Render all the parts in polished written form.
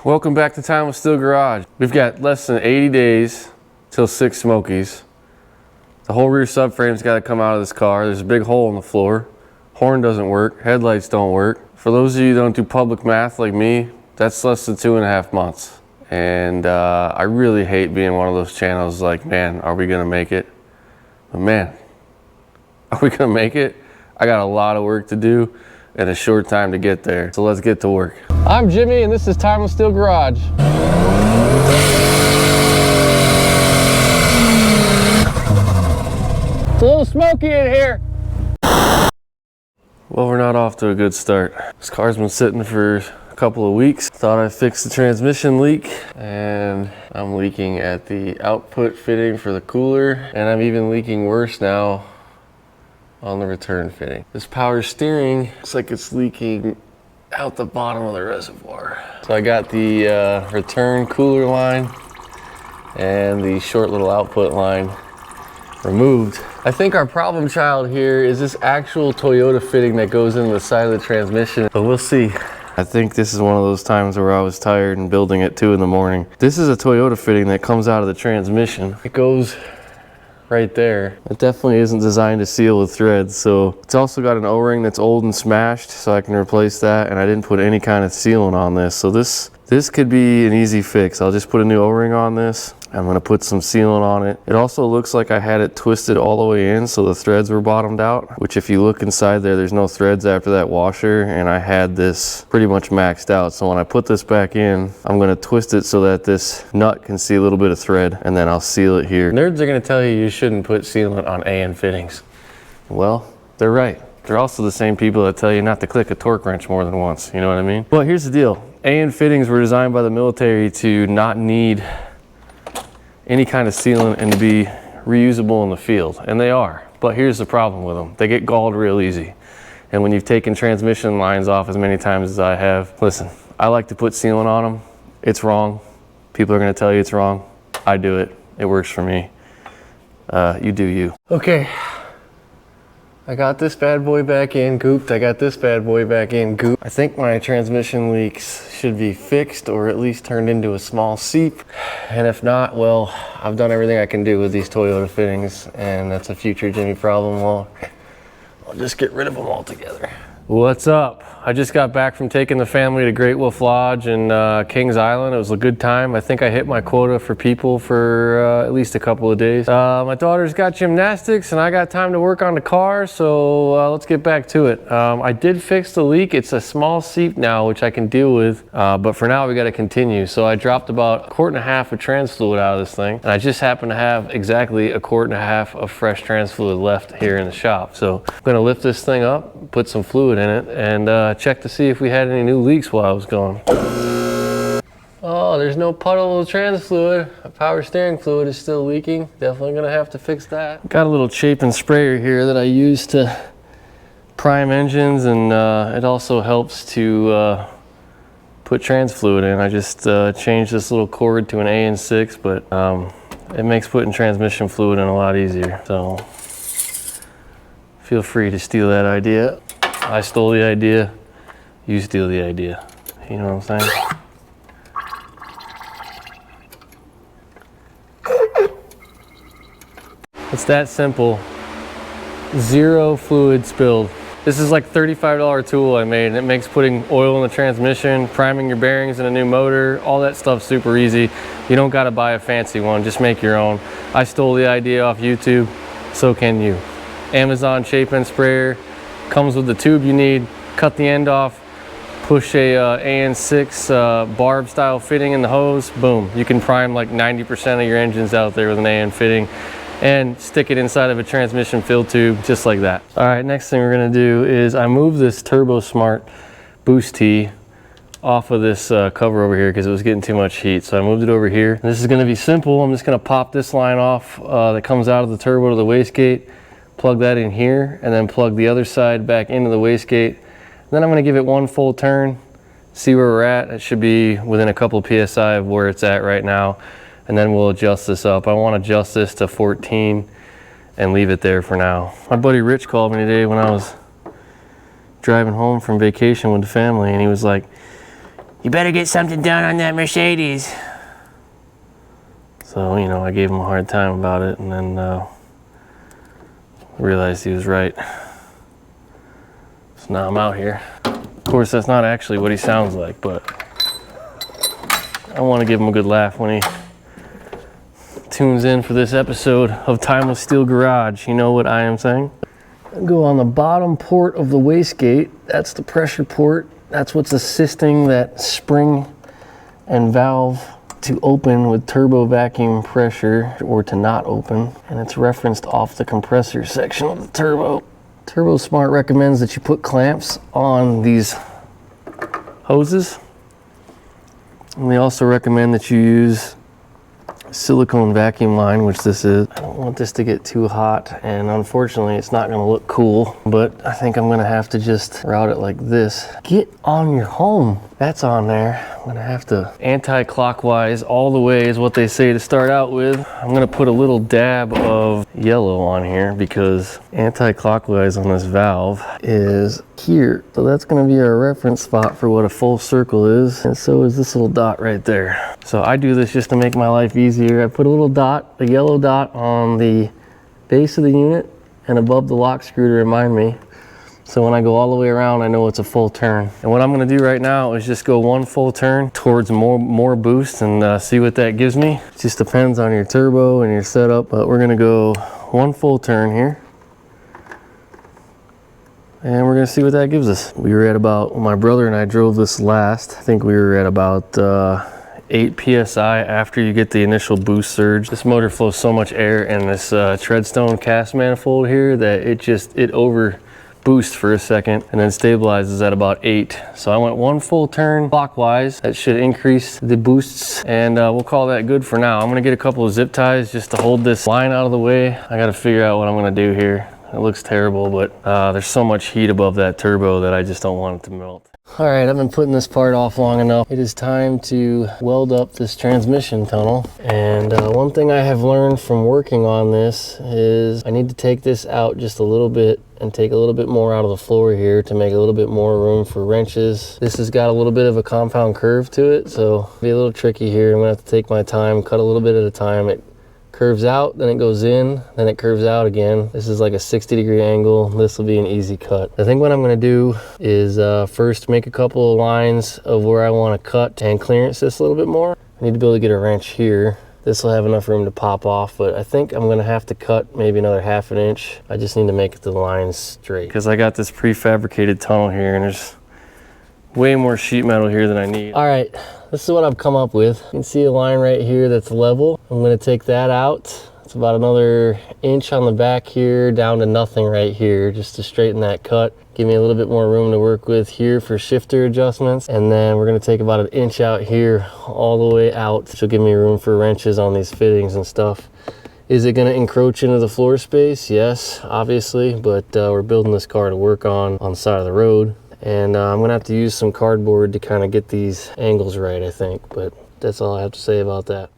Welcome back to Time with Steel Garage. We've got less than 80 days till Sick Smokies. The whole rear subframe's got to come out of this car. There's a big hole in the floor. Horn doesn't work. Headlights don't work. For those of you who don't do public math like me, that's less than 2.5 months. And I really hate being one of those channels like, man, are we gonna make it? But man, are we gonna make it? I got a lot of work to do and a short time to get there. So let's get to work. I'm Jimmy and this is Time with Steel Garage. It's a little smoky in here. Well, we're not off to a good start. This car's been sitting for a couple of weeks. Thought I fixed the transmission leak, and I'm leaking at the output fitting for the cooler, and I'm even leaking worse now on the return fitting. This power steering looks like it's leaking out the bottom of the reservoir. So I got the return cooler line and the short little output line removed. I think our problem child here is this actual Toyota fitting that goes into the side of the transmission, but we'll see. I think this is one of those times where I was tired and building at 2 in the morning. This is a Toyota fitting that comes out of the transmission. It goes right there. It definitely isn't designed to seal with threads, so it's also got an O-ring that's old and smashed, so I can replace that, and I didn't put any kind of sealant on this, so this could be an easy fix. I'll just put a new O-ring on this. I'm gonna put some sealant on it. It also looks like I had it twisted all the way in so the threads were bottomed out, which if you look inside there, there's no threads after that washer, and I had this pretty much maxed out. So when I put this back in, I'm gonna twist it so that this nut can see a little bit of thread, and then I'll seal it here. Nerds are gonna tell you you shouldn't put sealant on AN fittings. Well, they're right. They're also the same people that tell you not to click a torque wrench more than once, you know what I mean? Well, here's the deal. AN fittings were designed by the military to not need any kind of sealant and to be reusable in the field, and they are. But here's the problem with them. They get galled real easy. And when you've taken transmission lines off as many times as I have, listen, I like to put sealant on them. It's wrong. People are gonna tell you it's wrong. I do it. It works for me. You do you. Okay. I got this bad boy back in gooped. I got this bad boy back in gooped. I think my transmission leaks should be fixed or at least turned into a small seep. And if not, well, I've done everything I can do with these Toyota fittings, and that's a future Jimmy problem. Well, I'll just get rid of them altogether. What's up? I just got back from taking the family to Great Wolf Lodge in Kings Island. It was a good time. I think I hit my quota for people for at least a couple of days. My daughter's got gymnastics and I got time to work on the car, so let's get back to it. I did fix the leak. It's a small seep now, which I can deal with, but for now we got to continue. So I dropped about 1.5 quarts of trans fluid out of this thing, and I just happen to have exactly 1.5 quarts of fresh trans fluid left here in the shop. So I'm gonna lift this thing up, put some fluid in it, and check to see if we had any new leaks while I was gone. Oh, there's no puddle of trans fluid. Power steering fluid is still leaking. Definitely gonna have to fix that. Got a little Chapin sprayer here that I use to prime engines, and it also helps to put trans fluid in. I just changed this little cord to an AN6, but it makes putting transmission fluid in a lot easier. So feel free to steal that idea. I stole the idea, you steal the idea. You know what I'm saying? It's that simple. 0 fluid spilled. This is like $35 tool I made, and it makes putting oil in the transmission, priming your bearings in a new motor, all that stuff super easy. You don't gotta buy a fancy one, just make your own. I stole the idea off YouTube, so can you. Amazon Chapin sprayer. Comes with the tube you need. Cut the end off, push a AN6 barb style fitting in the hose, boom. You can prime like 90% of your engines out there with an AN fitting and stick it inside of a transmission fill tube just like that. All right, next thing we're gonna do is I moved this Turbo Smart boost tee off of this cover over here because it was getting too much heat. So I moved it over here. And this is gonna be simple. I'm just gonna pop this line off that comes out of the turbo to the wastegate, plug that in here, and then plug the other side back into the wastegate. Then I'm gonna give it one full turn, see where we're at. It should be within a couple of PSI of where it's at right now. And then we'll adjust this up. I wanna adjust this to 14 and leave it there for now. My buddy Rich called me today when I was driving home from vacation with the family, and he was like, You better get something done on that Mercedes. So, you know, I gave him a hard time about it, and then realized he was right. So now I'm out here. Of course, that's not actually what he sounds like, but I want to give him a good laugh when he tunes in for this episode of Timeless Steel Garage. You know what I am saying? Go on the bottom port of the wastegate. That's the pressure port. That's what's assisting that spring and valve to open with turbo vacuum pressure, or to not open. And it's referenced off the compressor section of the turbo. Turbo Smart recommends that you put clamps on these hoses. And they also recommend that you use silicone vacuum line, which this is. I don't want this to get too hot, and unfortunately it's not going to look cool, but I think I'm going to have to just route it like this. Get on your home. That's on there. I'm going to have to anti-clockwise all the way is what they say to start out with. I'm going to put a little dab of yellow on here because anti-clockwise on this valve is here. So that's going to be our reference spot for what a full circle is, and so is this little dot right there. So I do this just to make my life easier. I put a little dot, a yellow dot, on the base of the unit and above the lock screw to remind me. So when I go all the way around, I know it's a full turn. And what I'm gonna do right now is just go one full turn towards more boost and see what that gives me. It just depends on your turbo and your setup, but we're gonna go one full turn here. And we're gonna see what that gives us. We were at about, when my brother and I drove this last, I think we were at about 8 PSI after you get the initial boost surge. This motor flows so much air in this treadstone cast manifold here that it over boost for a second and then stabilizes at about 8. So I went one full turn clockwise. That should increase the boosts, and we'll call that good for now. I'm gonna get a couple of zip ties just to hold this line out of the way. I gotta figure out what I'm gonna do here. It looks terrible, but there's so much heat above that turbo that I just don't want it to melt. All right, I've been putting this part off long enough. It is time to weld up this transmission tunnel. And one thing I have learned from working on this is I need to take this out just a little bit and take a little bit more out of the floor here to make a little bit more room for wrenches. This has got a little bit of a compound curve to it, so it'll be a little tricky here. I'm gonna have to take my time, cut a little bit at a time. It curves out, then it goes in, then it curves out again. This is like a 60-degree angle. This will be an easy cut. I think what I'm gonna do is first make a couple of lines of where I wanna cut and clearance this a little bit more. I need to be able to get a wrench here. This will have enough room to pop off, but I think I'm gonna have to cut maybe another 1/2 inch. I just need to make the lines straight. Because I got this prefabricated tunnel here, and there's way more sheet metal here than I need. All right, this is what I've come up with. You can see a line right here that's level. I'm gonna take that out. It's about another inch on the back here, down to nothing right here, just to straighten that cut. Give me a little bit more room to work with here for shifter adjustments. And then we're gonna take about an inch out here, all the way out, which will give me room for wrenches on these fittings and stuff. Is it gonna encroach into the floor space? Yes, obviously, but we're building this car to work on the side of the road. And I'm gonna have to use some cardboard to kind of get these angles right, I think, but that's all I have to say about that.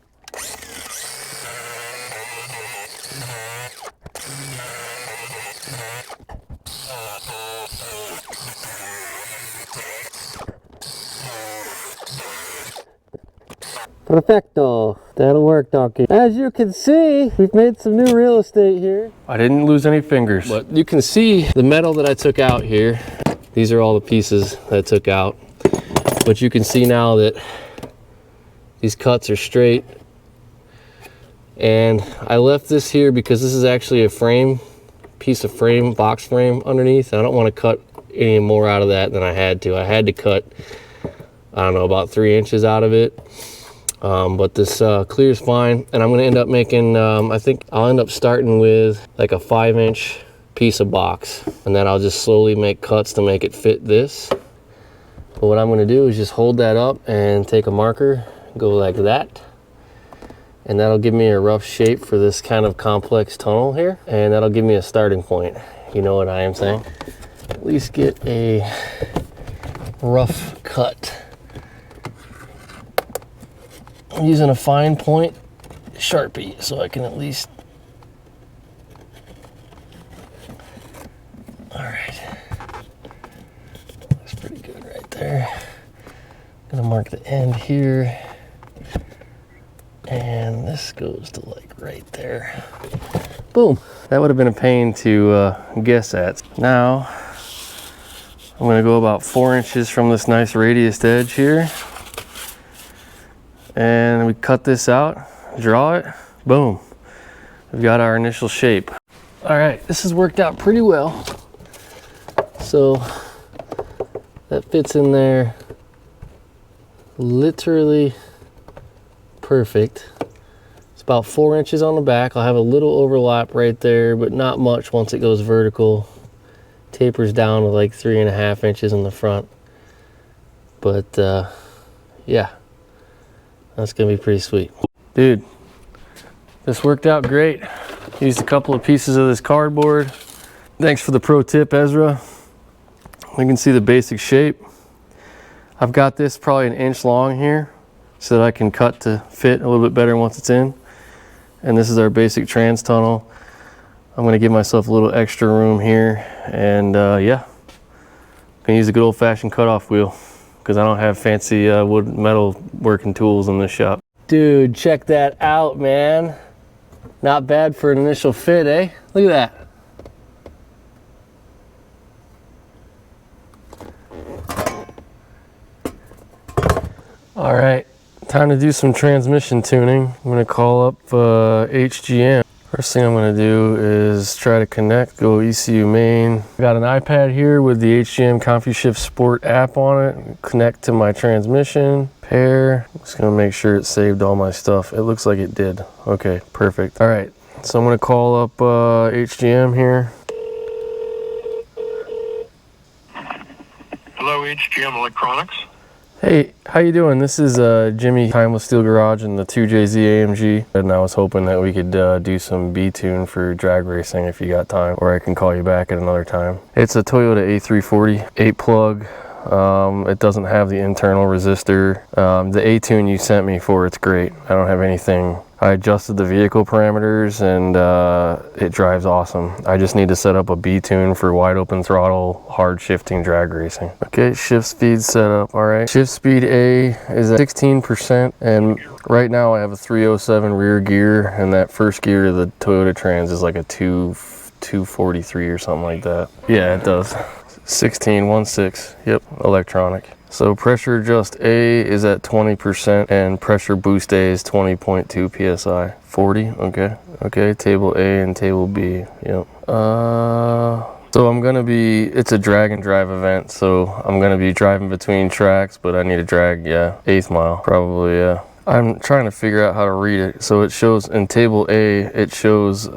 Perfecto. That'll work, donkey. As you can see, we've made some new real estate here. I didn't lose any fingers. But you can see the metal that I took out here. These are all the pieces that I took out. But you can see now that these cuts are straight. And I left this here because this is actually a frame, piece of frame, box frame underneath. I don't want to cut any more out of that than I had to. I had to cut, I don't know, about 3 inches out of it. But this clears fine, and I'm going to end up making, I think I'll end up starting with like a 5-inch piece of box, and then I'll just slowly make cuts to make it fit this. But what I'm going to do is just hold that up and take a marker, go like that, and that'll give me a rough shape for this kind of complex tunnel here, and that'll give me a starting point. You know what I am saying? At least get a rough cut. I'm using a fine point Sharpie so I can at least. All right, that's pretty good right there. Gonna mark the end here. And this goes to like right there. Boom. That would have been a pain to guess at. Now, I'm gonna go about 4 inches from this nice radiused edge here. And we cut this out, draw it, boom. We've got our initial shape. All right, this has worked out pretty well. So that fits in there literally perfect. It's about 4 inches on the back. I'll have a little overlap right there, but not much once it goes vertical. Tapers down to like 3.5 inches in the front. But yeah, that's gonna be pretty sweet. Dude, this worked out great. Used a couple of pieces of this cardboard. Thanks for the pro tip, Ezra. You can see the basic shape. I've got this probably 1 inch long here so that I can cut to fit a little bit better once it's in. And this is our basic trans tunnel. I'm gonna give myself a little extra room here, and yeah, I'm gonna use a good old-fashioned cutoff wheel because I don't have fancy wood metal working tools in this shop. Dude, check that out, man. Not bad for an initial fit, eh? Look at that. All right, time to do some transmission tuning. I'm gonna call up HGM. First thing I'm gonna do is try to connect, go ECU main. Got an iPad here with the HGM CompuShift Sport app on it. Connect to my transmission, pair. Just gonna make sure it saved all my stuff. It looks like it did. Okay, perfect. All right, so I'm gonna call up HGM here. Hello, HGM Electronics. Hey, how you doing? This is Jimmy, Timeless Steel Garage and the 2JZ AMG, and I was hoping that we could do some B-tune for drag racing if you got time, or I can call you back at another time. It's a Toyota A340, 8-plug. It doesn't have the internal resistor. The A-tune you sent me for, it's great. I don't have anything. I adjusted the vehicle parameters and it drives awesome. I just need to set up a B-tune for wide open throttle, hard shifting drag racing. Okay, shift speed set up, all right. Shift speed A is at 16%, and right now I have a 307 rear gear, and that first gear of the Toyota Trans is like a 243 or something like that. Yeah, it does. 16, yep, electronic. So pressure adjust A is at 20% and pressure boost A is 20.2 PSI. 40, okay. Okay, table A and table B, yep. So I'm gonna be, it's a drag and drive event, so I'm gonna be driving between tracks, but I need to drag, yeah, 1/8 mile, probably, yeah. I'm trying to figure out how to read it. So it shows in table A, it shows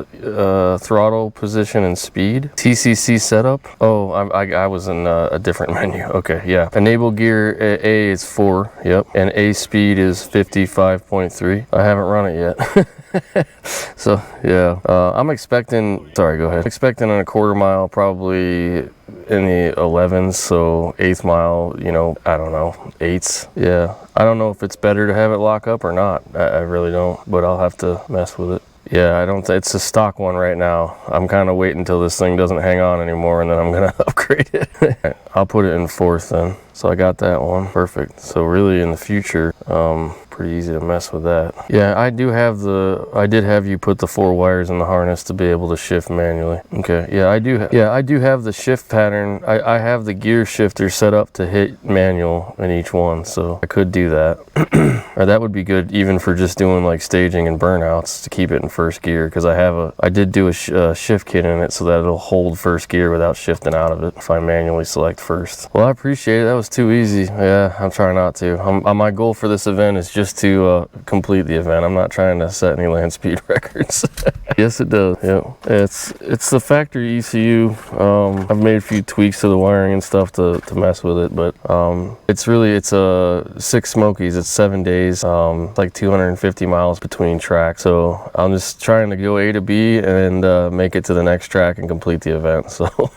throttle position and speed. TCC setup. Oh, I was in a different menu. Okay, yeah. Enable gear A is 4, yep. And A speed is 55.3. I haven't run it yet. So yeah, I'm expecting, sorry, go ahead. Expecting in a 1/4 mile, probably in the 11s, so 1/8 mile, you know, I don't know, 8s. Yeah, I don't know if it's better to have it lock up or not. I really don't, but I'll have to mess with it. Yeah, I don't, it's a stock one right now. I'm kind of waiting until this thing doesn't hang on anymore, and then I'm gonna upgrade it. I'll put it in 4th then. So I got that one, perfect. So really in the future, pretty easy to mess with that. Yeah, I did have you put the 4 wires in the harness to be able to shift manually. Okay, yeah, I do have the shift pattern. I have the gear shifter set up to hit manual in each one, so I could do that. Or that would be good even for just doing like staging and burnouts to keep it in 1st gear, because I did do a shift kit in it so that it'll hold 1st gear without shifting out of it if I manually select 1st. Well, I appreciate it. That was too easy. Yeah, I'm trying not to. My goal for this event is just to complete the event. I'm not trying to set any land speed records. Yes, it does. Yep. It's the factory ECU. I've made a few tweaks to the wiring and stuff to mess with it, but it's a Sick Smokies. It's 7 days, like 250 miles between tracks. So I'm just trying to go A to B and make it to the next track and complete the event. So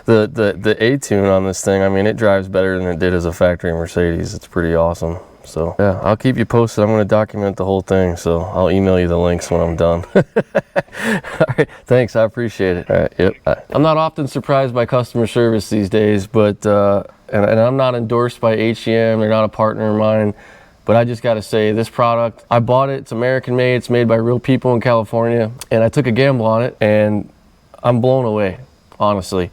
the A-tune on this thing, I mean, it drives better than it did as a factory Mercedes. It's pretty awesome. So yeah, I'll keep you posted. I'm going to document the whole thing, so I'll email you the links when I'm done. All right, thanks, I appreciate it. All right, yep. I'm not often surprised by customer service these days, but and I'm not endorsed by HGM, they're not a partner of mine, but I just gotta say, this product, I bought it, it's American made, it's made by real people in California, and I took a gamble on it, and I'm blown away, honestly.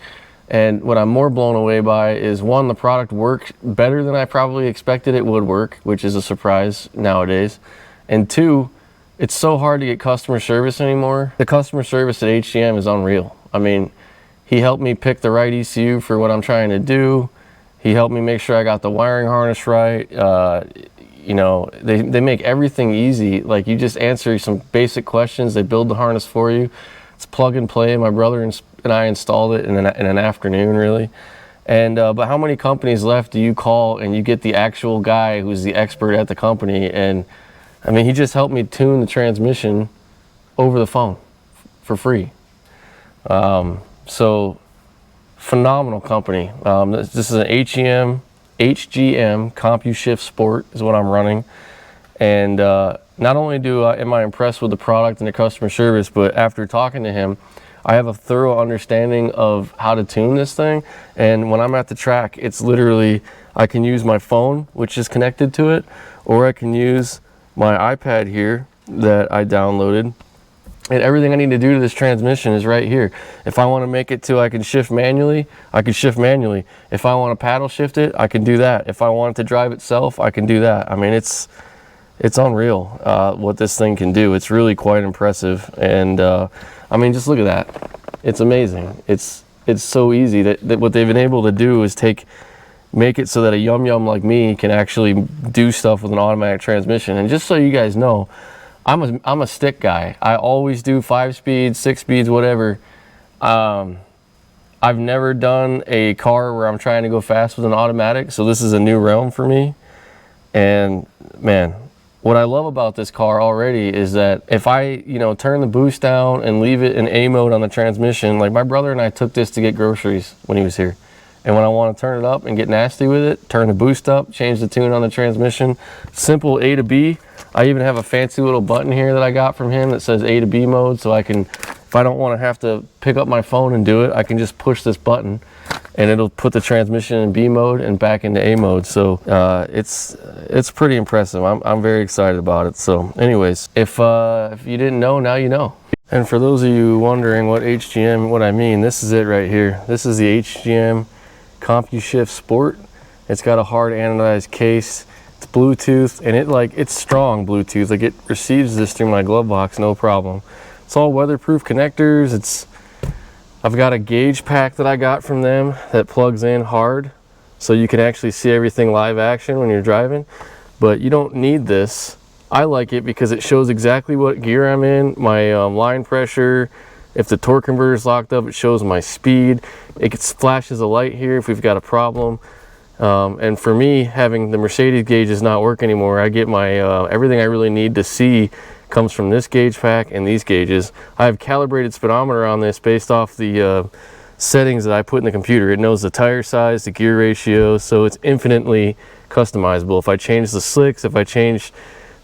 And what I'm more blown away by is, one, the product worked better than I probably expected it would work, which is a surprise nowadays. And two, it's so hard to get customer service anymore. The customer service at HGM is unreal. I mean, he helped me pick the right ECU for what I'm trying to do. He helped me make sure I got the wiring harness right. You know, they make everything easy. Like, you just answer some basic questions, they build the harness for you. It's plug and play. My brother and I installed it in an afternoon, really. And but how many companies left do you call and you get the actual guy who's the expert at the company? And I mean, he just helped me tune the transmission over the phone for free. So phenomenal company. This is an HGM CompuShift Sport is what I'm running. And not only am I impressed with the product and the customer service, but after talking to him, I have a thorough understanding of how to tune this thing. And when I'm at the track, it's literally, I can use my phone, which is connected to it, or I can use my iPad here that I downloaded. And everything I need to do to this transmission is right here. If I want to make it to I can shift manually, I can shift manually. If I want to paddle shift it, I can do that. If I want it to drive itself, I can do that. I mean, it's unreal what this thing can do. It's really quite impressive. And I mean, just look at that. It's amazing. It's so easy that what they've been able to do is make it so that a yum like me can actually do stuff with an automatic transmission. And just so you guys know, I'm a stick guy. I always do 5 speeds, 6 speeds, whatever. I've never done a car where I'm trying to go fast with an automatic, so this is a new realm for me. And man, what I love about this car already is that if I, turn the boost down and leave it in A mode on the transmission, like my brother and I took this to get groceries when he was here. And when I want to turn it up and get nasty with it, turn the boost up, change the tune on the transmission, simple A to B. I even have a fancy little button here that I got from him that says A to B mode, so I can, if I don't want to have to pick up my phone and do it, I can just push this button and it'll put the transmission in B mode and back into A mode. So it's pretty impressive. I'm very excited about it. So anyways, if you didn't know, now you know. And for those of you wondering what I mean, this is it right here. This is the HGM CompuShift Sport. It's got a hard anodized case. It's Bluetooth, and it's strong Bluetooth. Like, it receives this through my glove box, no problem. It's all weatherproof connectors. I've got a gauge pack that I got from them that plugs in hard, so you can actually see everything live action when you're driving. But you don't need this. I like it because it shows exactly what gear I'm in, my line pressure. If the torque converter is locked up, it shows my speed. It flashes a light here if we've got a problem. And for me, having the Mercedes gauges not work anymore, I get my everything I really need to see comes from this gauge pack and these gauges. I have calibrated speedometer on this based off the settings that I put in the computer. It knows the tire size, the gear ratio, so it's infinitely customizable. If I change the slicks, if I change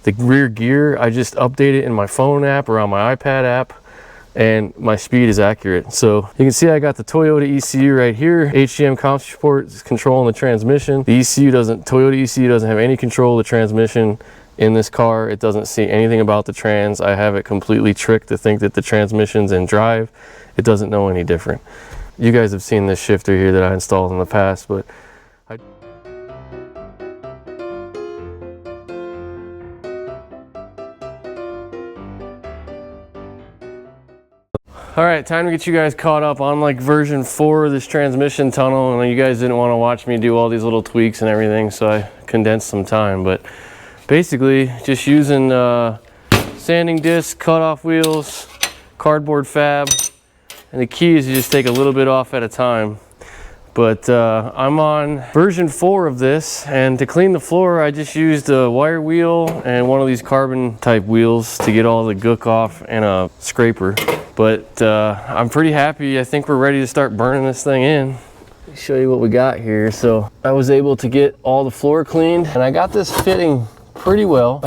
the rear gear, I just update it in my phone app or on my iPad app, and my speed is accurate. So you can see I got the Toyota ECU right here. HGM CompuShift is controlling the transmission. The Toyota ECU doesn't have any control of the transmission in this car. It doesn't see anything about the trans. I have it completely tricked to think that the transmission's in drive. It doesn't know any different. You guys have seen this shifter here that I installed in the past, but all right, time to get you guys caught up on like version 4 of this transmission tunnel. And you guys didn't want to watch me do all these little tweaks and everything, so I condensed some time. But basically, just using sanding discs, cut-off wheels, cardboard fab, and the key is you just take a little bit off at a time. But I'm on version 4 of this, and to clean the floor, I just used a wire wheel and one of these carbon type wheels to get all the gook off and a scraper. But I'm pretty happy. I think we're ready to start burning this thing in. Let me show you what we got here. So I was able to get all the floor cleaned, and I got this fitting pretty well.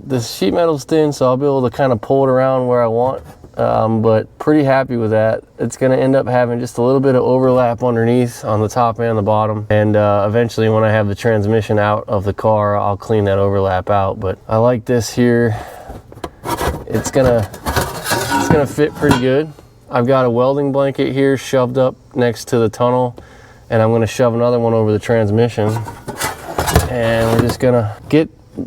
The sheet metal's thin, so I'll be able to kind of pull it around where I want. but pretty happy with that. It's gonna end up having just a little bit of overlap underneath on the top and the bottom, and eventually when I have the transmission out of the car, I'll clean that overlap out. But I like this here. It's gonna fit pretty good. I've got a welding blanket here shoved up next to the tunnel, and I'm gonna shove another one over the transmission, and we're just gonna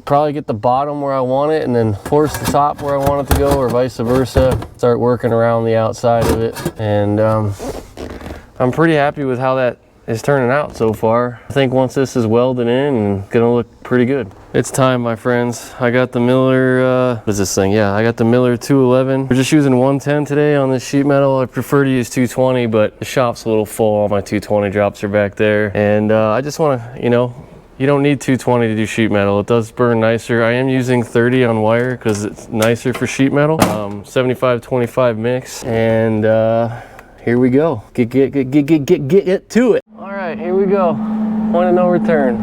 probably get the bottom where I want it and then force the top where I want it to go, or vice versa. Start working around the outside of it, and I'm pretty happy with how that is turning out so far. I think once this is welded in, and gonna look pretty good. It's time, my friends. I got the Miller, what is this thing? Yeah, I got the Miller 211. We're just using 110 today on this sheet metal. I prefer to use 220, but the shop's a little full. All my 220 drops are back there, and I just wanna, you know, you don't need 220 to do sheet metal. It does burn nicer. I am using 30 on wire because it's nicer for sheet metal. 75-25 mix, and here we go. Get to it. All right, here we go. Point of no return.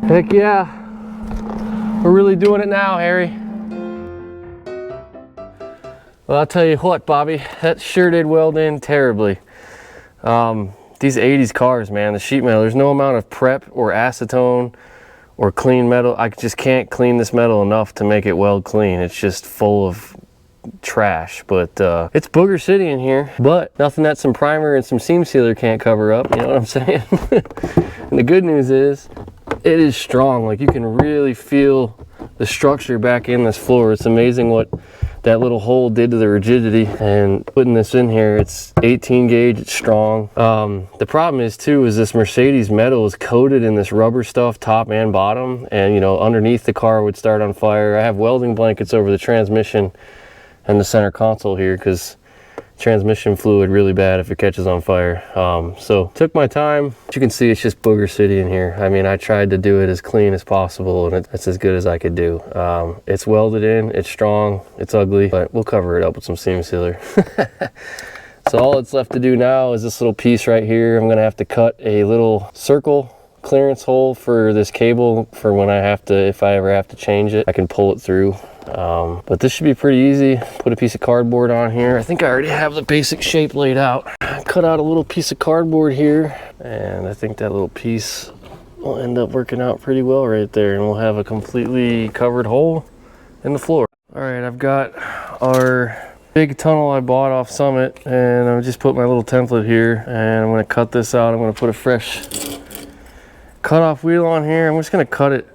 Heck yeah. We're really doing it now, Harry. Well, I'll tell you what, Bobby, that sure did weld in terribly. These 80s cars, man, the sheet metal, there's no amount of prep or acetone or clean metal. I just can't clean this metal enough to make it weld clean. It's just full of trash, but it's booger city in here, but nothing that some primer and some seam sealer can't cover up, you know what I'm saying? And the good news is it is strong. Like, you can really feel the structure back in this floor. It's amazing what that little hole did to the rigidity. And putting this in here, it's 18 gauge, it's strong. The problem is too, is this Mercedes metal is coated in this rubber stuff top and bottom, and you know, underneath the car would start on fire. I have welding blankets over the transmission and the center console here because transmission fluid really bad if it catches on fire. So took my time. As you can see, it's just booger city in here. I mean, I tried to do it as clean as possible, and it's as good as I could do. It's welded in, it's strong, it's ugly, but we'll cover it up with some seam sealer. So all it's left to do now is this little piece right here. I'm gonna have to cut a little circle clearance hole for this cable for when I have to, if I ever have to change it, I can pull it through. But this should be pretty easy. Put a piece of cardboard on here. I think I already have the basic shape laid out. Cut out a little piece of cardboard here, and I think that little piece will end up working out pretty well right there, and we'll have a completely covered hole in the floor. All right, I've got our big tunnel I bought off Summit, and I've just put my little template here, and I'm going to cut this out. I'm going to put a fresh cut-off wheel on here. I'm just going to cut it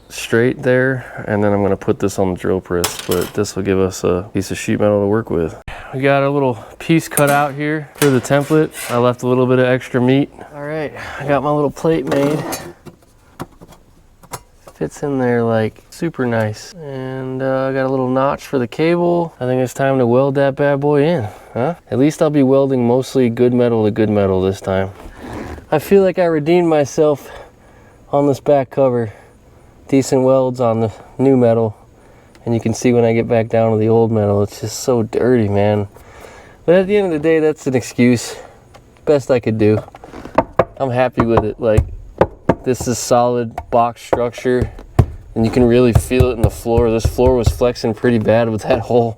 straight there, and then I'm going to put this on the drill press, but this will give us a piece of sheet metal to work with. We got a little piece cut out here for the template. I left a little bit of extra meat. All right, I got my little plate made. Fits in there like super nice, and I got a little notch for the cable. I think it's time to weld that bad boy in, huh? At least I'll be welding mostly good metal to good metal this time. I feel like I redeemed myself on this back cover. Decent welds on the new metal, and you can see when I get back down to the old metal, it's just so dirty, man. But at the end of the day, that's an excuse. Best I could do. I'm happy with it. Like, this is solid box structure, and you can really feel it in the floor. This floor was flexing pretty bad with that hole.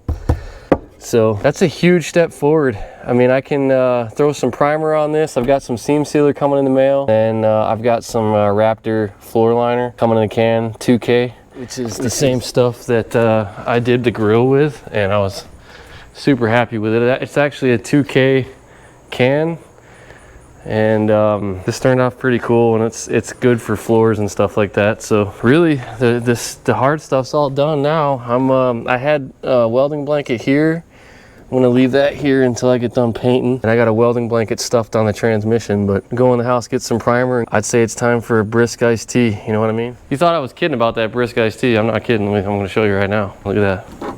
So that's a huge step forward. I mean, I can throw some primer on this. I've got some seam sealer coming in the mail, and I've got some Raptor floor liner coming in a can, 2K, which is the same stuff that I did the grill with, and I was super happy with it. It's actually a 2K can, and this turned out pretty cool, and it's good for floors and stuff like that. So really, the hard stuff's all done now. I had a welding blanket here. I'm gonna leave that here until I get done painting. And I got a welding blanket stuffed on the transmission, but go in the house, get some primer. I'd say it's time for a brisk iced tea, you know what I mean? You thought I was kidding about that brisk iced tea. I'm not kidding. I'm gonna show you right now. Look at that.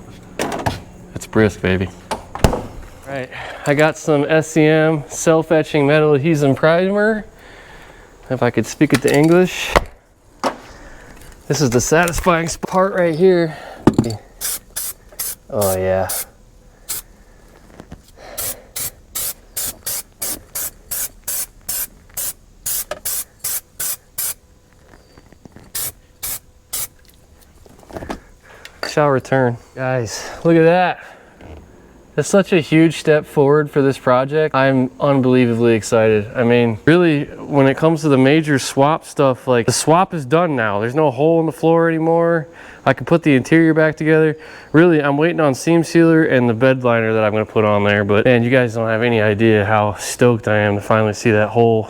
It's brisk, baby. All right, I got some SEM self-etching metal adhesive primer. If I could speak it to English. This is the satisfying part right here. Oh yeah. shall return. Guys, look at that. That's such a huge step forward for this project. I'm unbelievably excited. I mean, really, when it comes to the major swap stuff, like the swap is done now. There's no hole in the floor anymore. I can put the interior back together. Really, I'm waiting on seam sealer and the bed liner that I'm gonna put on there. But man, you guys don't have any idea how stoked I am to finally see that hole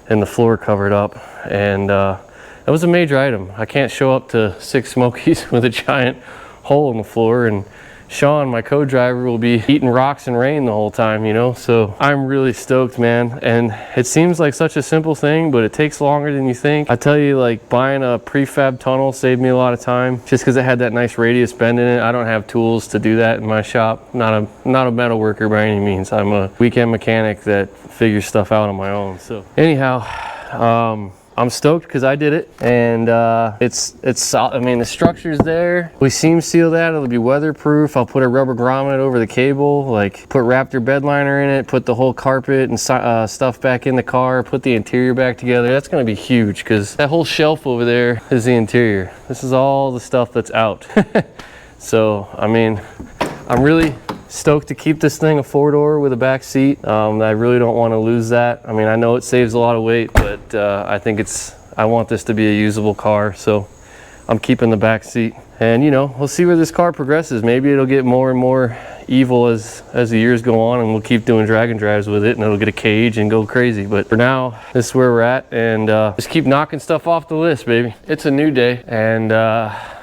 in the floor covered up. And that was a major item. I can't show up to Sick Smokies with a giant hole in the floor, and Sean, my co-driver, will be eating rocks and rain the whole time, you know? So I'm really stoked, man. And it seems like such a simple thing, but it takes longer than you think. I tell you, like, buying a prefab tunnel saved me a lot of time just because it had that nice radius bend in it. I don't have tools to do that in my shop. Not a metal worker by any means. I'm a weekend mechanic that figures stuff out on my own. So anyhow, I'm stoked because I did it, and it's solid. I mean, the structure's there. We seam seal that. It'll be weatherproof. I'll put a rubber grommet over the cable, like put Raptor bed liner in it, put the whole carpet and stuff back in the car, put the interior back together. That's gonna be huge because that whole shelf over there is the interior. This is all the stuff that's out. So, I mean, I'm really stoked to keep this thing a 4-door with a back seat. I really don't want to lose that. I mean, I know it saves a lot of weight, but I want this to be a usable car, so I'm keeping the back seat. And you know, we'll see where this car progresses. Maybe it'll get more and more evil as the years go on, and we'll keep doing drag and drives with it, and it'll get a cage and go crazy. But for now, this is where we're at, and just keep knocking stuff off the list, baby. It's a new day, and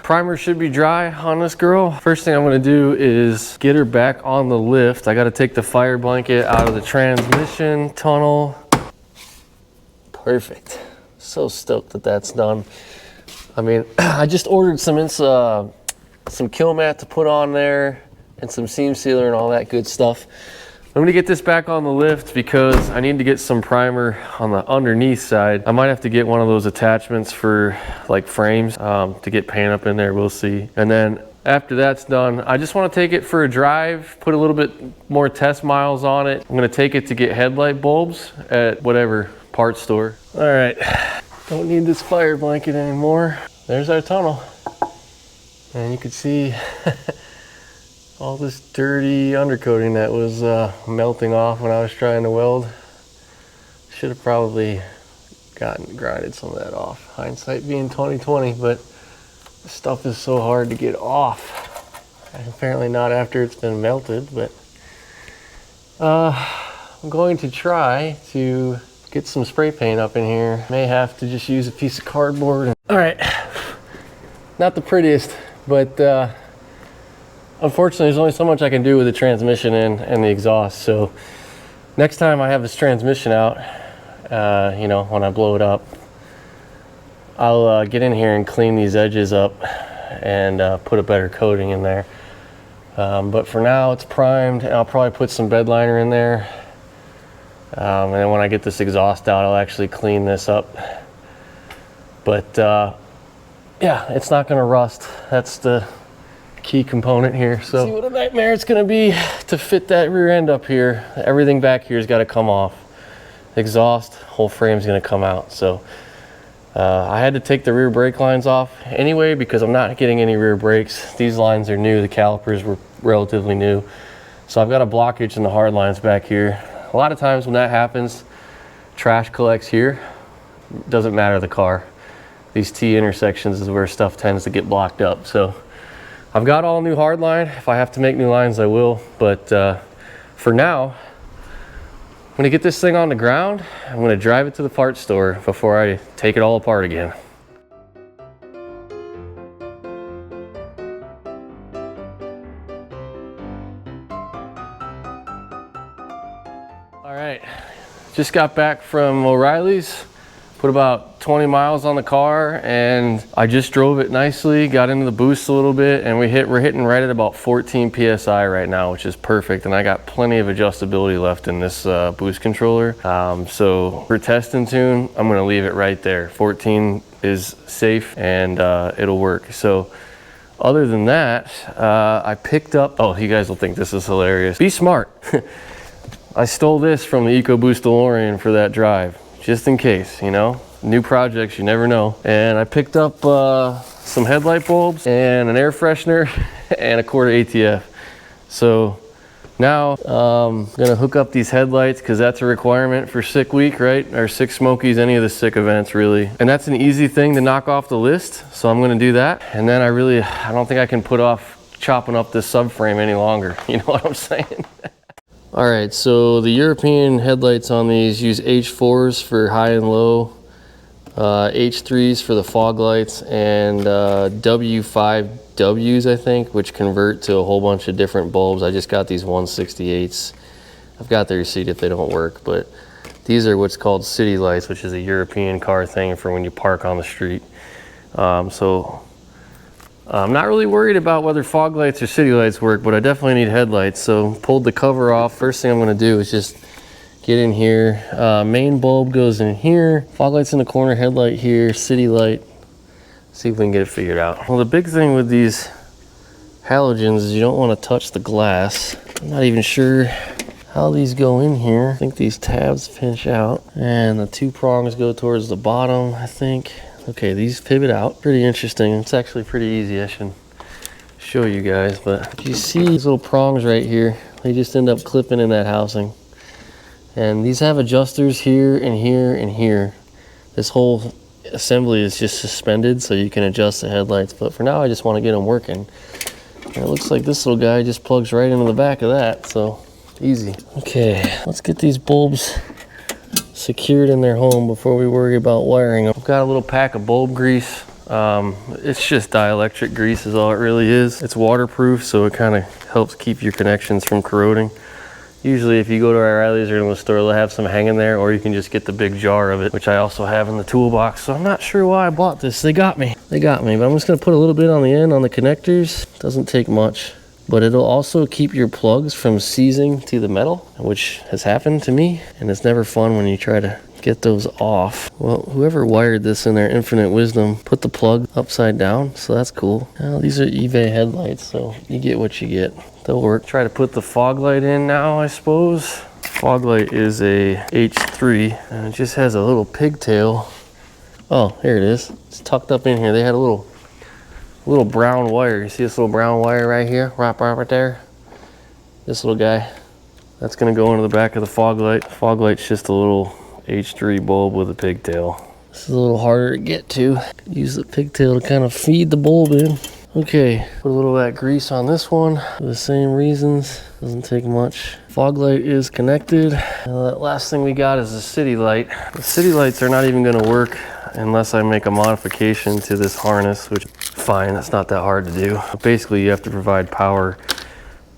primer should be dry on this girl. First thing I'm gonna do is get her back on the lift. I gotta take the fire blanket out of the transmission tunnel. Perfect. So stoked that that's done. I mean, I just ordered some kill mat to put on there and some seam sealer and all that good stuff. I'm gonna get this back on the lift because I need to get some primer on the underneath side. I might have to get one of those attachments for like frames to get paint up in there, we'll see. And then after that's done, I just wanna take it for a drive, put a little bit more test miles on it. I'm gonna take it to get headlight bulbs at whatever parts store. All right, don't need this fire blanket anymore. There's our tunnel. And you can see all this dirty undercoating that was melting off when I was trying to weld. Should have probably grinded some of that off. Hindsight being 2020, but this stuff is so hard to get off. And apparently not after it's been melted, but I'm going to try to get some spray paint up in here. May have to just use a piece of cardboard. All right, not the prettiest, but unfortunately, there's only so much I can do with the transmission and the exhaust. So next time I have this transmission out, you know, when I blow it up, I'll get in here and clean these edges up and put a better coating in there. But for now, it's primed, and I'll probably put some bed liner in there. And then when I get this exhaust out, I'll actually clean this up. But yeah, it's not gonna rust. That's the key component here. So see what a nightmare it's gonna be to fit that rear end up here. Everything back here has got to come off. Exhaust, whole frame's gonna come out. So I had to take the rear brake lines off anyway because I'm not getting any rear brakes. These lines are new. The calipers were relatively new. So I've got a blockage in the hard lines back here. A lot of times when that happens, trash collects here. Doesn't matter the car. These T intersections is where stuff tends to get blocked up. So I've got all new hard line. If I have to make new lines, I will. But for now, I'm gonna get this thing on the ground. I'm gonna drive it to the parts store before I take it all apart again. All right, just got back from O'Reilly's. Put about 20 miles on the car, and I just drove it nicely, got into the boost a little bit, and we're hitting right at about 14 PSI right now, which is perfect. And I got plenty of adjustability left in this boost controller. So for test and tune, I'm gonna leave it right there. 14 is safe and it'll work. So other than that, I picked up, oh, you guys will think this is hilarious. Be smart. I stole this from the EcoBoost DeLorean for that drive. Just in case, you know, new projects, you never know. And I picked up some headlight bulbs, and an air freshener, and a quarter ATF. So now I'm gonna hook up these headlights because that's a requirement for Sick Week, right? Or Sick Smokies, any of the Sick events really. And that's an easy thing to knock off the list. So I'm gonna do that. And then I don't think I can put off chopping up this subframe any longer. You know what I'm saying? All right, so the European headlights on these use H4s for high and low, H3s for the fog lights, and W5Ws, I think, which convert to a whole bunch of different bulbs. I just got these 168s. I've got the receipt if they don't work, but these are what's called city lights, which is a European car thing for when you park on the street. So I'm not really worried about whether fog lights or city lights work, but I definitely need headlights. So pulled the cover off. First thing I'm gonna do is just get in here. Main bulb goes in here, fog lights in the corner, headlight here, city light. See if we can get it figured out. Well, the big thing with these halogens is you don't want to touch the glass. I'm not even sure how these go in here. I think these tabs pinch out and the two prongs go towards the bottom, I think. Okay, these pivot out. Pretty interesting. It's actually pretty easy. I should show you guys, but you see these little prongs right here? They just end up clipping in that housing. And these have adjusters here and here and here. This whole assembly is just suspended so you can adjust the headlights. But for now, I just want to get them working. And it looks like this little guy just plugs right into the back of that, so easy. Okay, let's get these bulbs secured in their home before we worry about wiring them. I've got a little pack of bulb grease. It's just dielectric grease is all it really is. It's waterproof, so it kind of helps keep your connections from corroding. Usually if you go to O'Reilly's or in the store, they'll have some hanging there, or you can just get the big jar of it, which I also have in the toolbox. So I'm not sure why I bought this. They got me, but I'm just gonna put a little bit on the end on the connectors. Doesn't take much, but it'll also keep your plugs from seizing to the metal, which has happened to me, and it's never fun when you try to get those off. Well, whoever wired this in their infinite wisdom put the plug upside down, so that's cool. Now, these are eBay headlights, so you get what you get. They'll work. Try to put the fog light in now, I suppose. Fog light is a H3, and it just has a little pigtail. Oh, here it is. It's tucked up in here. They had a little brown wire. You see this little brown wire right here? Right there? This little guy. That's gonna go into the back of the fog light. Fog light's just a little H3 bulb with a pigtail. This is a little harder to get to. Use the pigtail to kind of feed the bulb in. Okay, put a little of that grease on this one for the same reasons. Doesn't take much. Fog light is connected. That last thing we got is the city light. The city lights are not even gonna work unless I make a modification to this harness, which fine, that's not that hard to do. But basically you have to provide power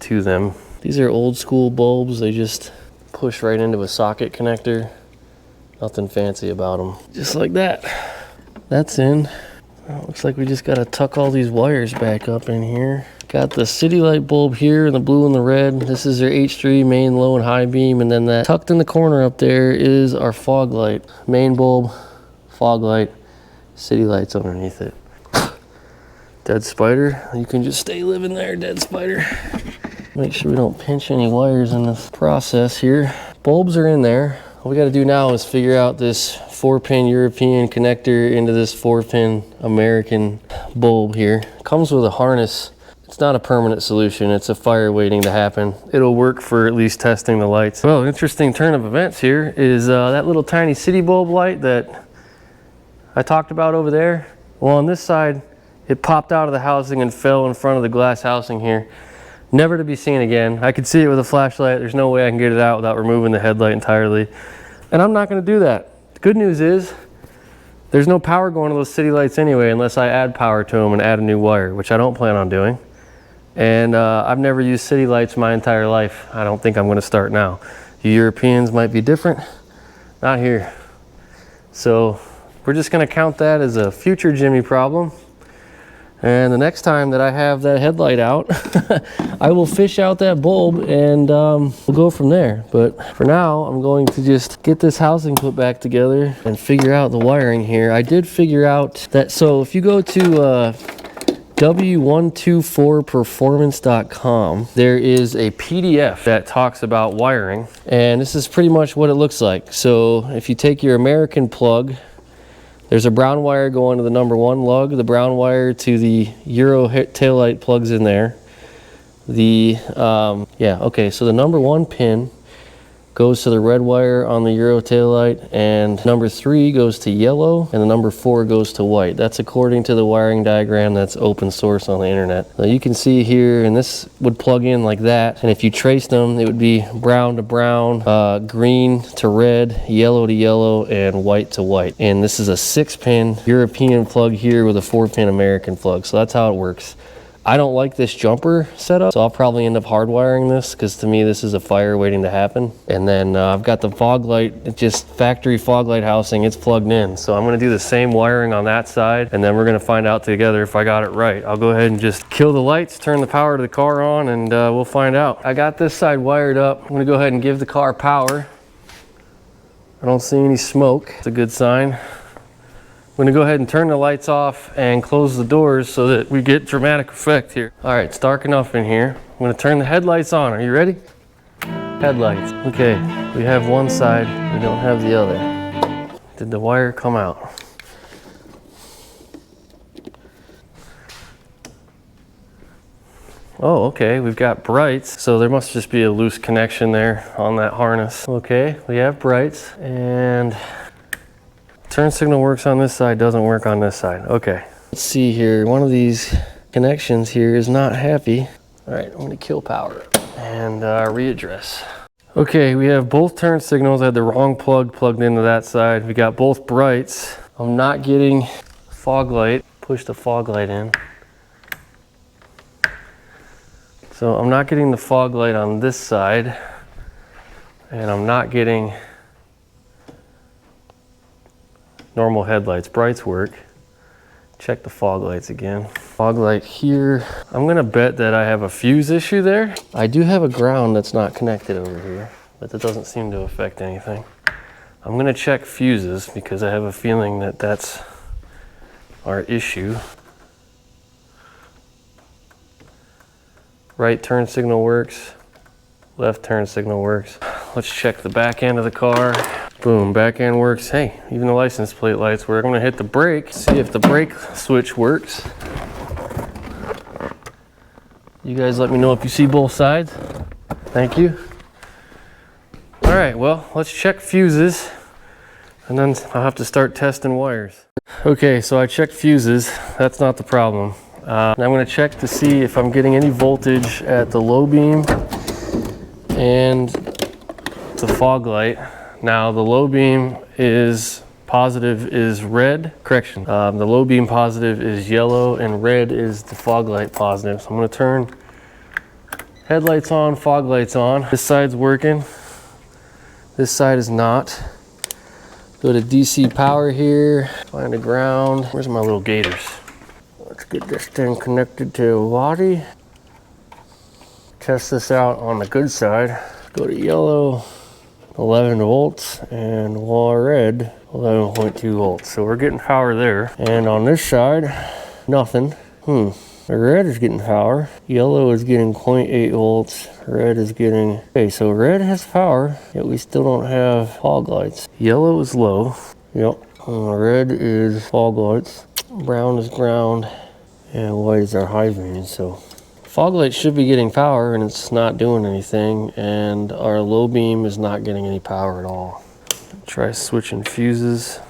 to them. These are old school bulbs. They just push right into a socket connector. Nothing fancy about them. Just like that. That's in. Looks like we just gotta tuck all these wires back up in here. Got the city light bulb here in the blue and the red. This is their H3 main low and high beam, and then that tucked in the corner up there is our fog light. Main bulb, fog light, city lights underneath it. Dead spider, you can just stay living there, dead spider. Make sure we don't pinch any wires in this process here. Bulbs are in there. All we gotta do now is figure out this 4-pin European connector into this 4-pin American bulb here. Comes with a harness. It's not a permanent solution. It's a fire waiting to happen. It'll work for at least testing the lights. Well, interesting turn of events here is that little tiny city bulb light that I talked about over there. Well, on this side, it popped out of the housing and fell in front of the glass housing here. Never to be seen again. I could see it with a flashlight. There's no way I can get it out without removing the headlight entirely. And I'm not gonna do that. The good news is there's no power going to those city lights anyway unless I add power to them and add a new wire, which I don't plan on doing. And I've never used city lights my entire life. I don't think I'm gonna start now. You Europeans might be different, not here. So we're just gonna count that as a future Jimmy problem. And the next time that I have that headlight out, I will fish out that bulb and we'll go from there. But for now, I'm going to just get this housing put back together and figure out the wiring here. I did figure out that, so if you go to w124performance.com, there is a PDF that talks about wiring. And this is pretty much what it looks like. So if you take your American plug, There's a brown wire going to the number 1 lug. The brown wire to the Euro taillight plugs in there. The, yeah, okay, so the number 1 pin goes to the red wire on the Euro taillight, and number 3 goes to yellow, and the number 4 goes to white. That's according to the wiring diagram that's open source on the internet. Now you can see here, and this would plug in like that, and if you traced them, it would be brown to brown, green to red, yellow to yellow, and white to white. And this is a 6-pin European plug here with a 4-pin American plug, so that's how it works. I don't like this jumper setup, so I'll probably end up hardwiring this, because to me this is a fire waiting to happen. And then I've got the fog light, just factory fog light housing, it's plugged in. So I'm gonna do the same wiring on that side, and then we're gonna find out together if I got it right. I'll go ahead and just kill the lights, turn the power to the car on, and we'll find out. I got this side wired up. I'm gonna go ahead and give the car power. I don't see any smoke, it's a good sign. I'm gonna go ahead and turn the lights off and close the doors so that we get dramatic effect here. All right, it's dark enough in here. I'm gonna turn the headlights on. Are you ready? Headlights. Okay, we have one side, we don't have the other. Did the wire come out? Oh, okay, we've got brights. So there must just be a loose connection there on that harness. Okay, we have brights, and turn signal works on this side, doesn't work on this side. Okay. Let's see here. One of these connections here is not happy. All right, I'm gonna kill power and readdress. Okay, we have both turn signals. I had the wrong plug plugged into that side. We got both brights. I'm not getting fog light. Push the fog light in. So I'm not getting the fog light on this side, and I'm not getting normal headlights. Brights work. Check the fog lights again. Fog light here. I'm gonna bet that I have a fuse issue there. I do have a ground that's not connected over here, but that doesn't seem to affect anything. I'm gonna check fuses because I have a feeling that that's our issue. Right turn signal works. Left turn signal works. Let's check the back end of the car. Boom, back end works. Hey, even the license plate lights work. I'm gonna hit the brake, see if the brake switch works. You guys let me know if you see both sides. Thank you. All right, well, let's check fuses, and then I'll have to start testing wires. Okay, so I checked fuses. That's not the problem. Now I'm gonna check to see if I'm getting any voltage at the low beam and the fog light. Now the low beam is positive is red, correction. The low beam positive is yellow, and red is the fog light positive. So I'm gonna turn headlights on, fog lights on. This side's working, this side is not. Go to DC power here, find a ground. Where's my little gators? Let's get this thing connected to a body. Test this out on the good side. Go to yellow, 11 volts, and red, 11.2 volts. So we're getting power there. And on this side, nothing. The red is getting power. Yellow is getting 0.8 volts. Red is getting, okay, so red has power, yet we still don't have fog lights. Yellow is low. Yep. Red is fog lights. Brown is ground. And white is our high beam. So fog light should be getting power, and it's not doing anything. And our low beam is not getting any power at all. Try switching fuses.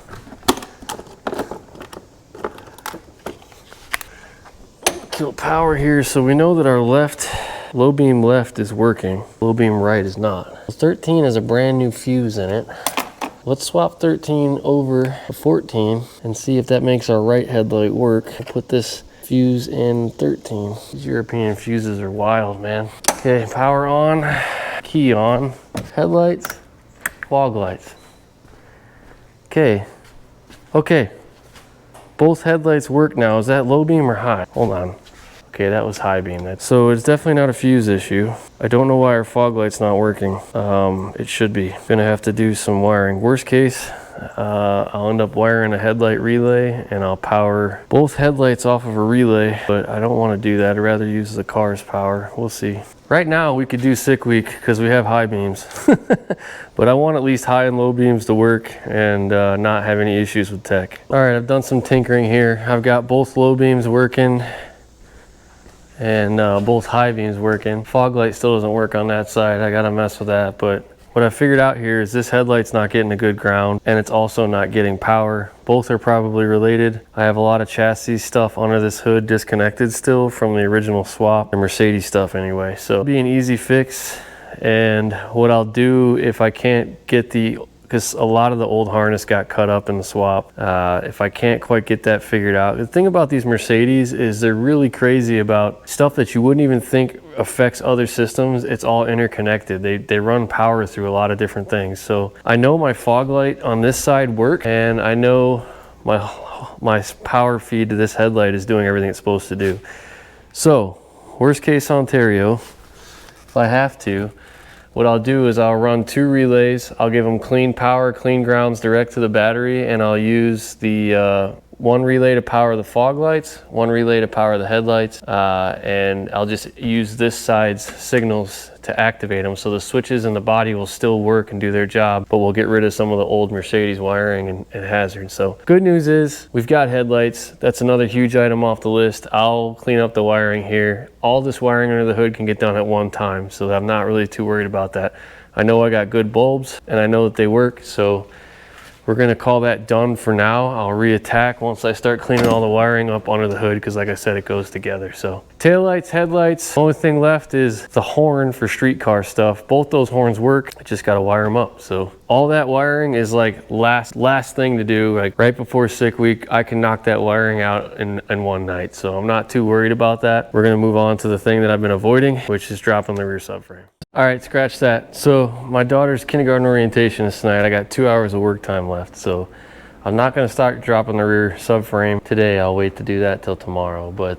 Kill power here, so we know that our low beam left is working. Low beam right is not. 13 has a brand new fuse in it. Let's swap 13 over to 14 and see if that makes our right headlight work. I'll put this fuse in 13. These European fuses are wild, man. Okay, power on, key on, headlights, fog lights. Okay, both headlights work now. Is that low beam or high? Hold on. Okay, that was high beam. So it's definitely not a fuse issue. I don't know why our fog light's not working. It should be. Gonna have to do some wiring. Worst case, I'll end up wiring a headlight relay and I'll power both headlights off of a relay, but I don't want to do that. I'd rather use the car's power. We'll see. Right now we could do SICKWEEK because we have high beams, but I want at least high and low beams to work and not have any issues with tech. All right, I've done some tinkering here. I've got both low beams working and both high beams working. Fog light still doesn't work on that side. I gotta mess with that, but what I figured out here is this headlight's not getting a good ground and it's also not getting power. Both are probably related. I have a lot of chassis stuff under this hood disconnected still from the original swap, the Mercedes stuff anyway. So it'll be an easy fix. And what I'll do if I can't get because a lot of the old harness got cut up in the swap. If I can't quite get that figured out. The thing about these Mercedes is they're really crazy about stuff that you wouldn't even think affects other systems. It's all interconnected. They run power through a lot of different things. So I know my fog light on this side works, and I know my power feed to this headlight is doing everything it's supposed to do. So worst case Ontario, if I have to, what I'll do is I'll run 2 relays. I'll give them clean power, clean grounds direct to the battery, and I'll use the one relay to power the fog lights, one relay to power the headlights, and I'll just use this side's signals to activate them. So the switches and the body will still work and do their job, but we'll get rid of some of the old Mercedes wiring and hazards. So good news is we've got headlights. That's another huge item off the list. I'll clean up the wiring here. All this wiring under the hood can get done at one time, so I'm not really too worried about that. I know I got good bulbs and I know that they work, so we're gonna call that done for now. I'll reattack once I start cleaning all the wiring up under the hood, because like I said, it goes together. So taillights, headlights, the only thing left is the horn for street car stuff. Both those horns work, I just gotta wire them up. So all that wiring is like last thing to do. Like right before SICKWEEK, I can knock that wiring out in one night. So I'm not too worried about that. We're gonna move on to the thing that I've been avoiding, which is dropping the rear subframe. All right, scratch that. So my daughter's kindergarten orientation is tonight. I got 2 hours of work time left. So I'm not gonna start dropping the rear subframe today. I'll wait to do that till tomorrow. But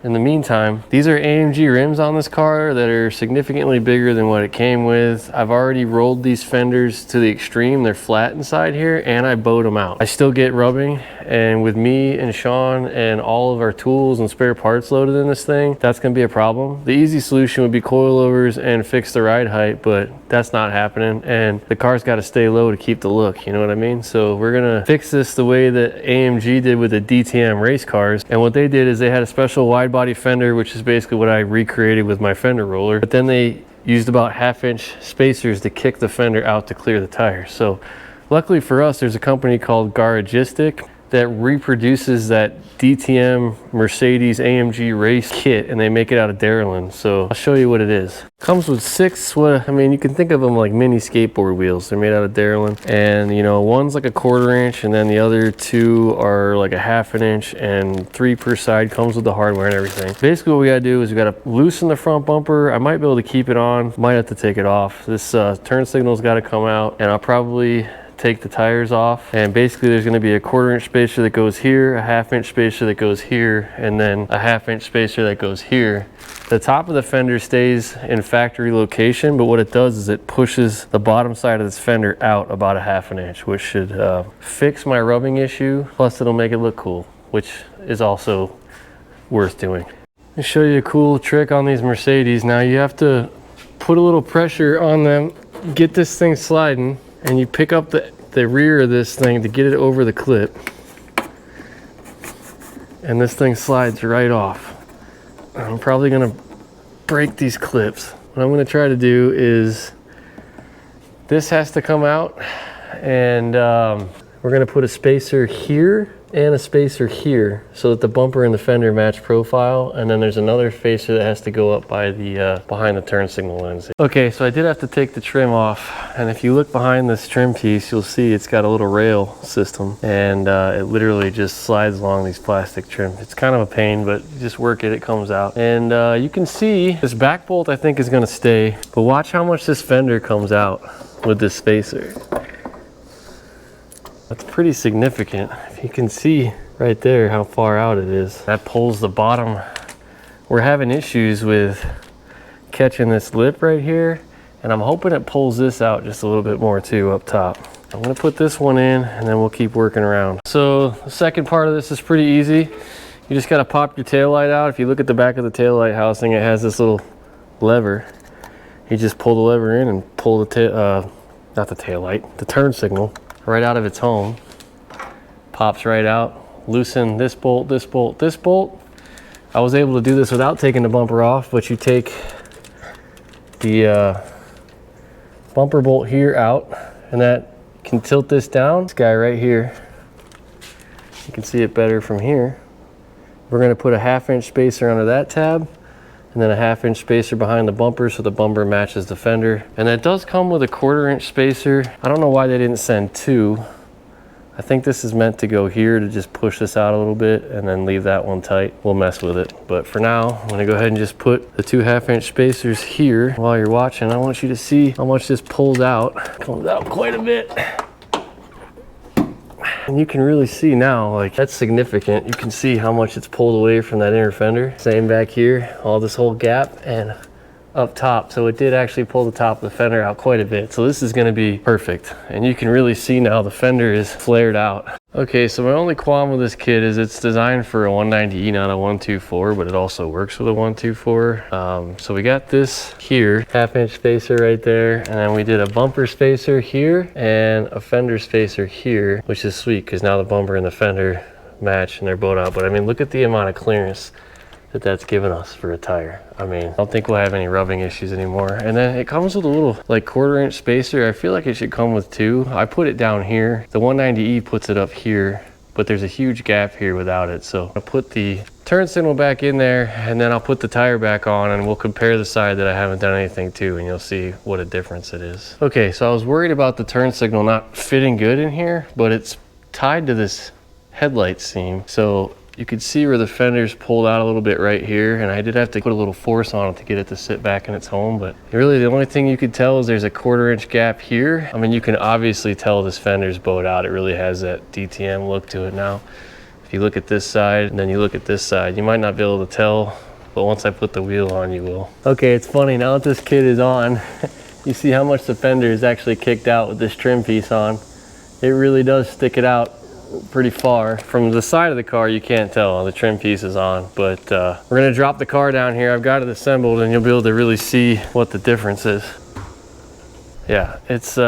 in the meantime, these are AMG rims on this car that are significantly bigger than what it came with. I've already rolled these fenders to the extreme. They're flat inside here, and I bowed them out. I still get rubbing, and with me and Sean and all of our tools and spare parts loaded in this thing, that's gonna be a problem. The easy solution would be coilovers and fix the ride height, but that's not happening, and the car's gotta stay low to keep the look, you know what I mean? So we're gonna fix this the way that AMG did with the DTM race cars. And what they did is they had a special wide body fender, which is basically what I recreated with my fender roller, but then they used about 1/2-inch spacers to kick the fender out to clear the tires. So luckily for us, there's a company called Garagistic that reproduces that DTM Mercedes AMG race kit, and they make it out of Deraline. So I'll show you what it is. Comes with 6, I mean, you can think of them like mini skateboard wheels. They're made out of Deraline, and you know, one's like a 1/4 inch, and then the other 2 are like a 1/2 inch, and 3 per side. Comes with the hardware and everything. Basically what we gotta do is we gotta loosen the front bumper. I might be able to keep it on, might have to take it off. This turn signal's gotta come out, and I'll probably take the tires off, and basically there's going to be a 1/4 inch spacer that goes here, a 1/2 inch spacer that goes here, and then a 1/2 inch spacer that goes here. The top of the fender stays in factory location, but what it does is it pushes the bottom side of this fender out about a 1/2 inch, which should fix my rubbing issue, plus it'll make it look cool, which is also worth doing. Let me show you a cool trick on these Mercedes. Now you have to put a little pressure on them, get this thing sliding, and you pick up the rear of this thing to get it over the clip, and this thing slides right off. I'm probably gonna break these clips. What I'm gonna try to do is, this has to come out, and we're gonna put a spacer here and a spacer here so that the bumper and the fender match profile, and then there's another spacer that has to go up by the behind the turn signal lens. Okay, so I did have to take the trim off, and if you look behind this trim piece, you'll see it's got a little rail system, and it literally just slides along these plastic trim. It's kind of a pain, but you just work it, it comes out. And you can see this back bolt I think is gonna stay, but watch how much this fender comes out with this spacer. That's pretty significant. If you can see right there how far out it is. That pulls the bottom. We're having issues with catching this lip right here, and I'm hoping it pulls this out just a little bit more too up top. I'm gonna put this one in and then we'll keep working around. So the second part of this is pretty easy. You just gotta pop your tail light out. If you look at the back of the tail light housing, it has this little lever. You just pull the lever in and pull the not the tail light, the turn signal right out of its home. Pops right out. Loosen this bolt, this bolt, this bolt. I was able to do this without taking the bumper off, but you take the bumper bolt here out, and that can tilt this down. This guy right here, you can see it better from here. We're going to put a 1/2 inch spacer under that tab, and then a 1/2 inch spacer behind the bumper so the bumper matches the fender. And that does come with a 1/4 inch spacer. I don't know why they didn't send 2. I think this is meant to go here to just push this out a little bit and then leave that one tight. We'll mess with it. But for now, I'm gonna go ahead and just put the 2 1/2 inch spacers here. While you're watching, I want you to see how much this pulls out. Comes out quite a bit. And you can really see now, like, that's significant. You can see how much it's pulled away from that inner fender. Same back here, all this whole gap and up top. So it did actually pull the top of the fender out quite a bit. So this is gonna be perfect. And you can really see now the fender is flared out. Okay, so my only qualm with this kit is it's designed for a 190E, not a 124, but it also works with a 124. So we got this here, 1/2 inch spacer right there, and then we did a bumper spacer here and a fender spacer here, which is sweet because now the bumper and the fender match and they're both out. But I mean, look at the amount of clearance that that's given us for a tire. I mean, I don't think we'll have any rubbing issues anymore. And then it comes with a little like 1/4 inch spacer. I feel like it should come with 2. I put it down here. The 190E puts it up here, but there's a huge gap here without it. So I'll put the turn signal back in there and then I'll put the tire back on and we'll compare the side that I haven't done anything to and you'll see what a difference it is. Okay, so I was worried about the turn signal not fitting good in here, but it's tied to this headlight seam. So you can see where the fender's pulled out a little bit right here, and I did have to put a little force on it to get it to sit back in its home, but really the only thing you could tell is there's a 1/4 inch gap here. I mean, you can obviously tell this fender's bowed out. It really has that DTM look to it now. If you look at this side and then you look at this side, you might not be able to tell, but once I put the wheel on, you will. Okay, it's funny, now that this kit is on, you see how much the fender is actually kicked out with this trim piece on. It really does stick it out pretty far. From the side of the car you can't tell, the trim piece is on, but we're gonna drop the car down here. I've got it assembled and you'll be able to really see what the difference is. Yeah, it's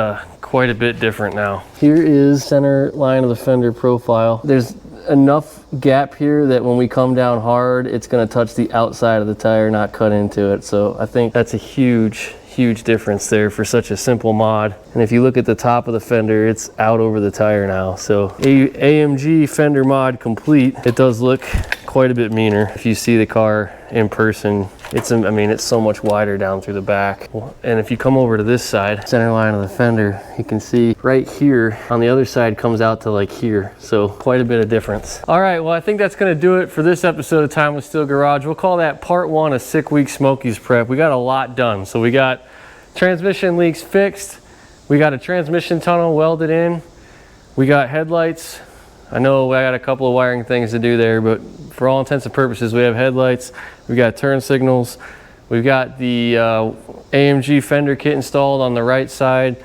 quite a bit different now. Here is center line of the fender profile. There's enough gap here that when we come down hard, it's gonna touch the outside of the tire, not cut into it. So I think that's a huge difference there for such a simple mod. And if you look at the top of the fender, it's out over the tire now. So AMG fender mod complete. It does look quite a bit meaner. If you see the car in person, I mean, it's so much wider down through the back. And if you come over to this side, center line of the fender, you can see right here on the other side comes out to like here. So quite a bit of difference. All right, well, I think that's gonna do it for this episode of Time with Steel Garage. We'll call that part 1 of SICKWEEK Smokies prep. We got a lot done. So we got transmission leaks fixed. We got a transmission tunnel welded in. We got headlights. I know I got a couple of wiring things to do there, but for all intents and purposes, we have headlights. We got turn signals. We've got the AMG fender kit installed on the right side.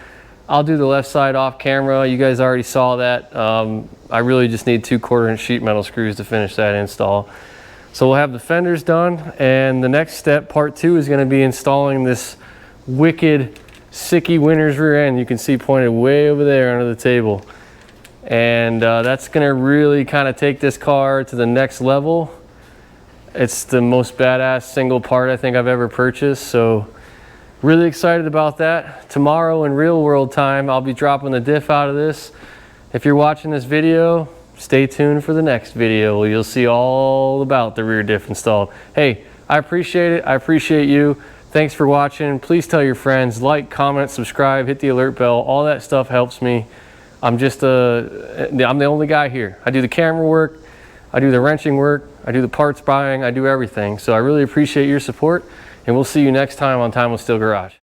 I'll do the left side off camera. You guys already saw that. I really just need 2 1/4 inch sheet metal screws to finish that install. So we'll have the fenders done, and the next step, part 2, is gonna be installing this wicked Sicky winner's rear end. You can see pointed way over there under the table. And that's gonna really kind of take this car to the next level. It's the most badass single part I think I've ever purchased. So really excited about that. Tomorrow in real world time, I'll be dropping the diff out of this. If you're watching this video, stay tuned for the next video. You'll see all about the rear diff installed. Hey, I appreciate it. I appreciate you. Thanks for watching. Please tell your friends, like, comment, subscribe, hit the alert bell. All that stuff helps me. I'm the only guy here. I do the camera work, I do the wrenching work, I do the parts buying, I do everything. So I really appreciate your support, and we'll see you next time on Time with Steel Garage.